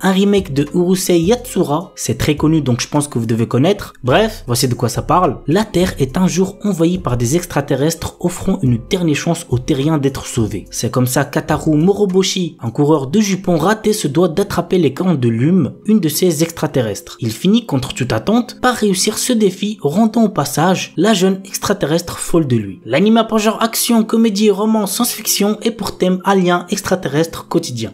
un remake de Urusei Yatsura, c'est très connu donc je pense que vous devez connaître. Bref, voici de quoi ça parle. La Terre est un jour envahie par des extraterrestres offrant une dernière chance aux terriens d'être sauvés. C'est comme ça qu'Ataru Moroboshi, un coureur de jupons raté, se doit d'attraper les cornes de Lume, une de ces extraterrestres. Il finit contre toute attente par réussir ce défi, rendant au passage la jeune extraterrestre folle de lui. L'anime a pour genre action, comédie, roman, science-fiction et pour thème alien extraterrestre quotidien.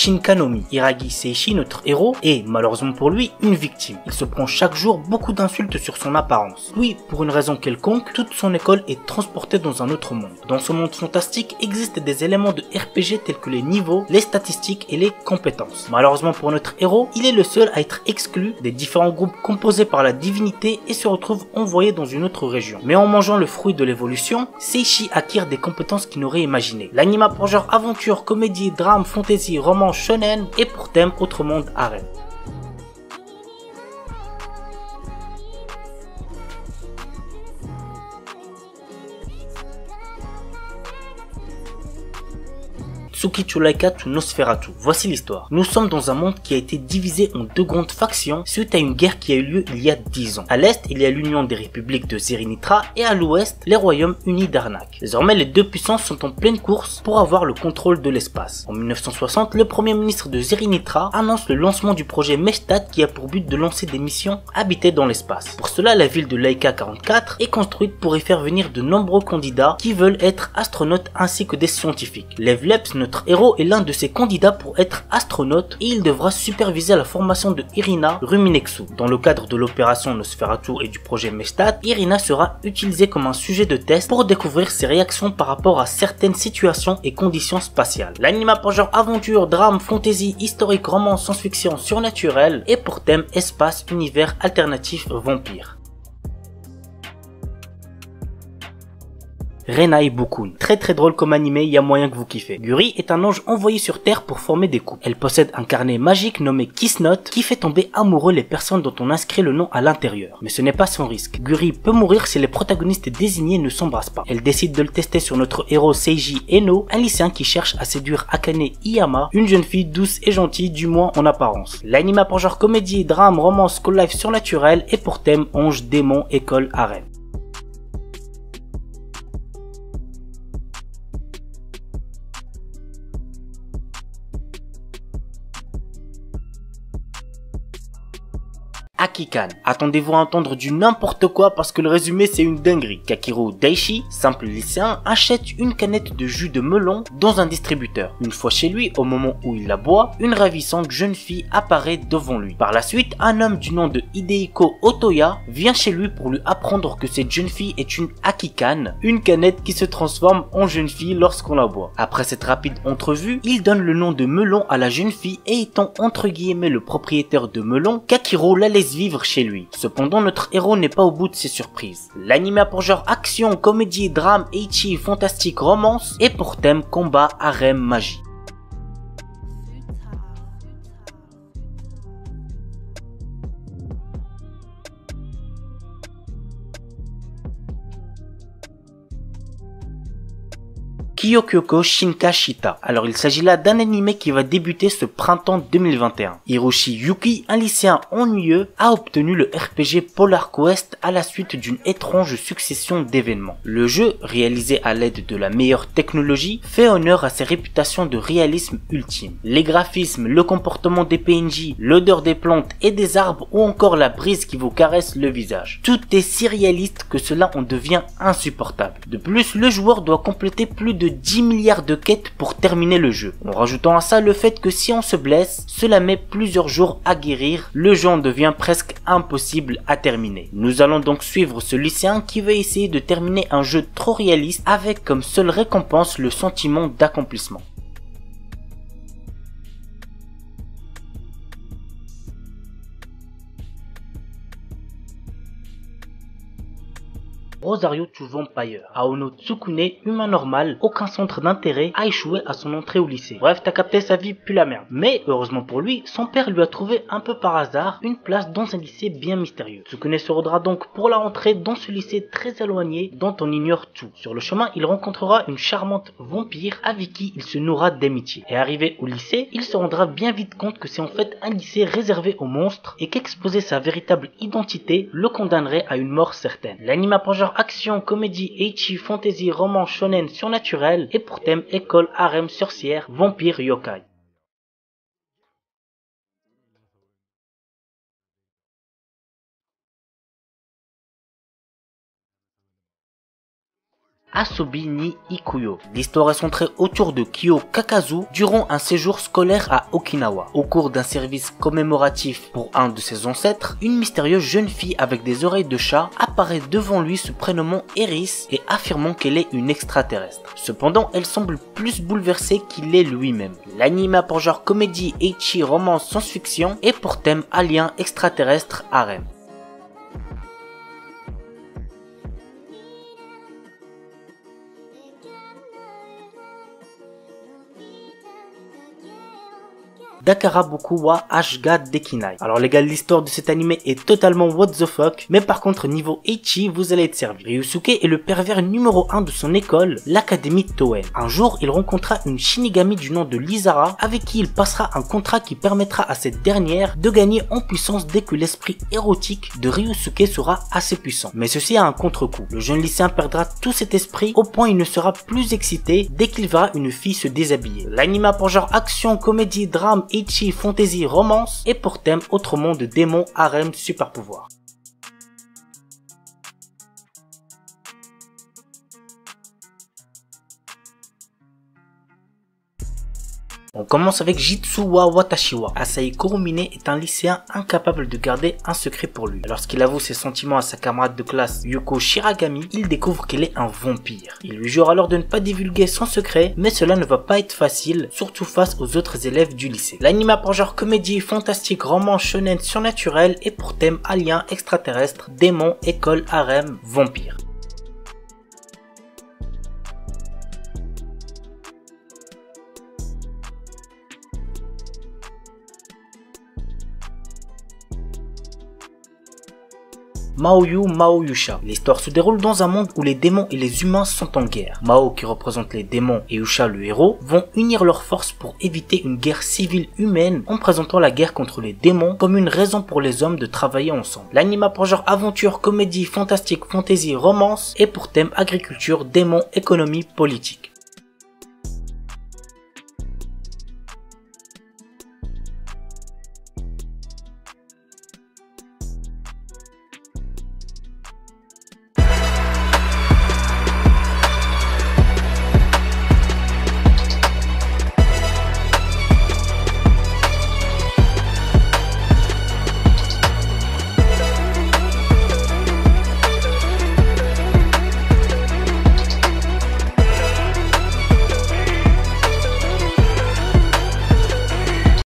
Shinkanomi Hiragi Seishi, notre héros, est, malheureusement pour lui, une victime. Il se prend chaque jour beaucoup d'insultes sur son apparence. Lui, pour une raison quelconque, toute son école est transportée dans un autre monde. Dans ce monde fantastique existent des éléments de RPG tels que les niveaux, les statistiques et les compétences. Malheureusement pour notre héros, il est le seul à être exclu des différents groupes composés par la divinité et se retrouve envoyé dans une autre région. Mais en mangeant le fruit de l'évolution, Seishi acquiert des compétences qu'il n'aurait imaginées. L'anime a pour genre aventure, comédie, drame, fantasy, roman, shonen et pour thème autre monde harem. Tsukichu Laikatu Nosferatu. Voici l'histoire. Nous sommes dans un monde qui a été divisé en deux grandes factions suite à une guerre qui a eu lieu il y a 10 ans. À l'est, il y a l'union des républiques de Zerinitra et à l'ouest, les royaumes unis d'Arnak. Désormais, les deux puissances sont en pleine course pour avoir le contrôle de l'espace. En 1960, le premier ministre de Zerinitra annonce le lancement du projet Mestat qui a pour but de lancer des missions habitées dans l'espace. Pour cela, la ville de Laika 44 est construite pour y faire venir de nombreux candidats qui veulent être astronautes ainsi que des scientifiques. Lev Leps, notre héros, est l'un de ces candidats pour être astronaute et il devra superviser la formation de Irina Ruminexu. Dans le cadre de l'opération Nosferatu et du projet Mestat, Irina sera utilisée comme un sujet de test pour découvrir ses réactions par rapport à certaines situations et conditions spatiales. L'anime a pour genre aventure, drame, fantasy, historique, roman, science-fiction, surnaturel et pour thème espace, univers alternatif, vampire. Renai Bukun. Très drôle comme animé, il y a moyen que vous kiffez. Guri est un ange envoyé sur Terre pour former des couples. Elle possède un carnet magique nommé Kiss Note qui fait tomber amoureux les personnes dont on inscrit le nom à l'intérieur. Mais ce n'est pas sans risque. Guri peut mourir si les protagonistes désignés ne s'embrassent pas. Elle décide de le tester sur notre héros Seiji Eno, un lycéen qui cherche à séduire Akane Iyama, une jeune fille douce et gentille, du moins en apparence. L'anime a pour genre comédie, drame, romance, school life surnaturel et pour thème ange, démon, école, harem. Akikan. Attendez-vous à entendre du n'importe quoi parce que le résumé c'est une dinguerie. Kakiru Daishi, simple lycéen, achète une canette de jus de melon dans un distributeur. Une fois chez lui, au moment où il la boit, une ravissante jeune fille apparaît devant lui. Par la suite, un homme du nom de Hidehiko Otoya vient chez lui pour lui apprendre que cette jeune fille est une Akikan, une canette qui se transforme en jeune fille lorsqu'on la boit. Après cette rapide entrevue, il donne le nom de melon à la jeune fille et étant entre guillemets le propriétaire de melon, Kakiru la laisse vivre chez lui. Cependant, notre héros n'est pas au bout de ses surprises. L'anime a pour genre action, comédie, drame, ecchi, fantastique, romance et pour thème combat, harem, magie. Kyokyoko Shinkashita. Alors il s'agit là d'un animé qui va débuter ce printemps 2021. Hiroshi Yuki, un lycéen ennuyeux, a obtenu le RPG Polar Quest à la suite d'une étrange succession d'événements. Le jeu, réalisé à l'aide de la meilleure technologie, fait honneur à ses réputations de réalisme ultime. Les graphismes, le comportement des PNJ, l'odeur des plantes et des arbres ou encore la brise qui vous caresse le visage. Tout est si réaliste que cela en devient insupportable. De plus, le joueur doit compléter plus de 10 milliards de quêtes pour terminer le jeu. En rajoutant à ça le fait que si on se blesse, cela met plusieurs jours à guérir, le jeu en devient presque impossible à terminer. Nous allons donc suivre ce lycéen qui va essayer de terminer un jeu trop réaliste avec comme seule récompense le sentiment d'accomplissement. Rosario to Vampire. Aono Tsukune, humain normal, aucun centre d'intérêt, a échoué à son entrée au lycée. Bref, t'as capté, sa vie pue la merde. Mais, heureusement pour lui, son père lui a trouvé un peu par hasard une place dans un lycée bien mystérieux. Tsukune se rendra donc pour la rentrée dans ce lycée très éloigné dont on ignore tout. Sur le chemin, il rencontrera une charmante vampire avec qui il se nourra d'amitié. Et arrivé au lycée, il se rendra bien vite compte que c'est en fait un lycée réservé aux monstres et qu'exposer sa véritable identité le condamnerait à une mort certaine. L'anime a pour genre action, comédie, ecchi, fantasy, roman, shonen, surnaturel et pour thème école, harem, sorcière, vampire, yokai. Asobi ni Ikuyo. L'histoire est centrée autour de Kyo Kakazu durant un séjour scolaire à Okinawa. Au cours d'un service commémoratif pour un de ses ancêtres, une mystérieuse jeune fille avec des oreilles de chat apparaît devant lui se prénommant Eris et affirmant qu'elle est une extraterrestre. Cependant, elle semble plus bouleversée qu'il est lui-même. L'anime a pour genre comédie, ecchi, romance, science-fiction et pour thème alien, extraterrestre, harem. Dakaraboku wa Ashga Dekinai. Alors les gars, l'histoire de cet anime est totalement what the fuck, mais par contre niveau ecchi, vous allez être servi. Ryusuke est le pervers numéro 1 de son école, l'académie Toen. Un jour, il rencontra une Shinigami du nom de Lizara, avec qui il passera un contrat qui permettra à cette dernière de gagner en puissance dès que l'esprit érotique de Ryusuke sera assez puissant. Mais ceci a un contre-coup. Le jeune lycéen perdra tout cet esprit au point il ne sera plus excité dès qu'il verra une fille se déshabiller. L'anime a pour genre action, comédie, drame, ecchi, fantasy, romance et pour thème autre monde de démons, harem, super pouvoir. On commence avec Jitsu wa Watashi wa. Asahi Kurumine est un lycéen incapable de garder un secret pour lui. Lorsqu'il avoue ses sentiments à sa camarade de classe Yuko Shiragami, il découvre qu'elle est un vampire. Il lui jure alors de ne pas divulguer son secret, mais cela ne va pas être facile, surtout face aux autres élèves du lycée. L'anime a pour genre comédie, fantastique, roman, shonen, surnaturel et pour thème alien, extraterrestre, démon, école, harem, vampire. Maoyu Mao-Yusha. L'histoire se déroule dans un monde où les démons et les humains sont en guerre. Mao, qui représente les démons, et Yusha, le héros, vont unir leurs forces pour éviter une guerre civile humaine en présentant la guerre contre les démons comme une raison pour les hommes de travailler ensemble. L'anime a pour genre aventure, comédie, fantastique, fantasy, romance et pour thème agriculture, démons, économie, politique.